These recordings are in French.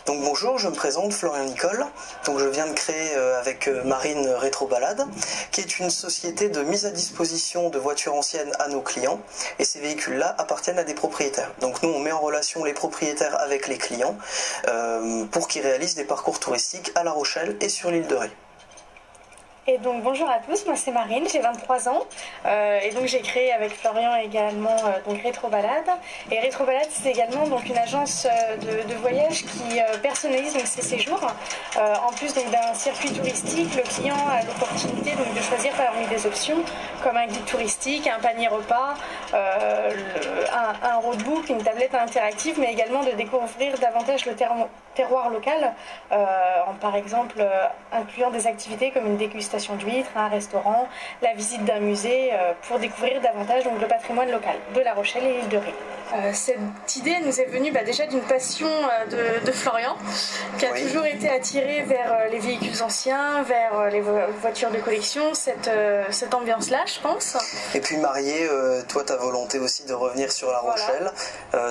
Donc bonjour, je me présente, Florian Nicole. Donc je viens de créer avec Marine Rétrobalade, qui est une société de mise à disposition de voitures anciennes à nos clients. Et ces véhicules-là appartiennent à des propriétaires. Donc nous, on met en relation les propriétaires avec les clients pour qu'ils réalisent des parcours touristiques à La Rochelle et sur l'île de Ré. Et donc bonjour à tous, moi c'est Marine, j'ai 23 ans et donc j'ai créé avec Florian également donc Rétrobalade. Et Rétrobalade, c'est également donc une agence de voyage qui personnalise donc ses séjours. En plus donc d'un circuit touristique, le client a l'opportunité donc de choisir parmi des options comme un guide touristique, un panier repas, un roadbook, une tablette interactive, mais également de découvrir davantage le terroir local, par exemple incluant des activités comme une dégustation d'huîtres, un restaurant, la visite d'un musée pour découvrir davantage donc, le patrimoine local de La Rochelle et l'île de Ré. Cette idée nous est venue déjà d'une passion de Florian qui a toujours été attiré vers les véhicules anciens, vers les voitures de collection, cette ambiance-là je pense. Et puis marié, toi ta volonté aussi de revenir sur La Rochelle,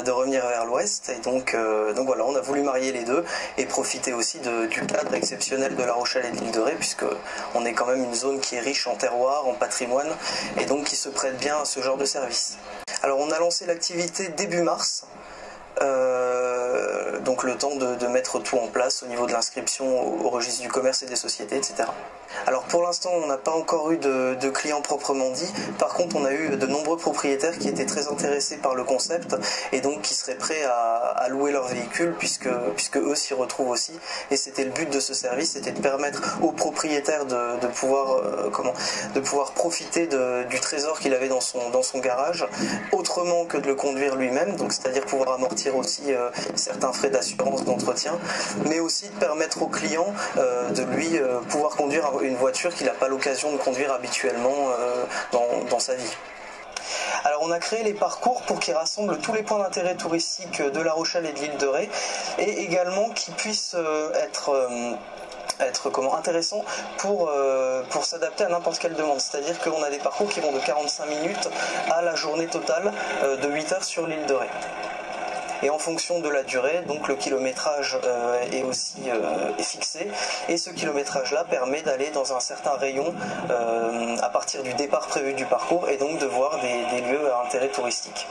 de revenir vers l'ouest, et donc voilà, on a voulu marier les deux et profiter aussi du cadre exceptionnel de La Rochelle et de l'île de Ré, puisque on est quand même une zone qui est riche en terroir, en patrimoine, et donc qui se prête bien à ce genre de service. Alors on a lancé l'activité début mars, donc le temps de mettre tout en place au niveau de l'inscription au registre du commerce et des sociétés, etc. Alors pour l'instant on n'a pas encore eu de clients proprement dit, par contre on a eu de nombreux propriétaires qui étaient très intéressés par le concept et donc qui seraient prêts à louer leur véhicule puisque eux s'y retrouvent aussi, et c'était le but de ce service, c'était de permettre aux propriétaires de pouvoir profiter du trésor qu'il avait dans son garage autrement que de le conduire lui-même, donc c'est-à-dire pouvoir amortir aussi certains frais d'assurance, d'entretien, mais aussi de permettre au client de lui pouvoir conduire une voiture qu'il n'a pas l'occasion de conduire habituellement dans sa vie. Alors on a créé les parcours pour qu'ils rassemblent tous les points d'intérêt touristique de La Rochelle et de l'île de Ré, et également qu'ils puissent être intéressant pour s'adapter à n'importe quelle demande. C'est-à-dire qu'on a des parcours qui vont de 45 minutes à la journée totale de 8 heures sur l'île de Ré. Et en fonction de la durée, donc le kilométrage est aussi fixé, et ce kilométrage-là permet d'aller dans un certain rayon à partir du départ prévu du parcours, et donc de voir des lieux à intérêt touristique.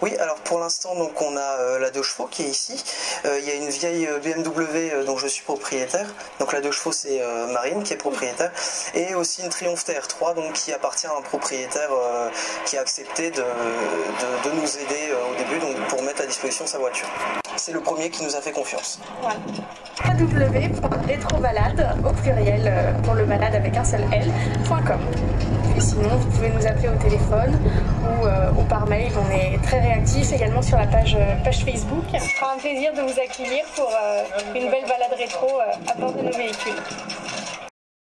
Oui, alors pour l'instant donc on a la 2 chevaux qui est ici, il y a une vieille BMW dont je suis propriétaire, donc la 2 chevaux c'est Marine qui est propriétaire, et aussi une Triumph TR3 donc qui appartient à un propriétaire qui a accepté de nous aider au début donc pour mettre à disposition sa voiture. C'est le premier qui nous a fait confiance. Voilà. www.retrobalade au pluriel pour le balade avec un seul L.com. Et sinon vous pouvez nous appeler au téléphone ou par mail, on est très réactifs également sur la page Facebook. Ce sera un plaisir de vous accueillir pour une belle balade rétro à bord de nos véhicules.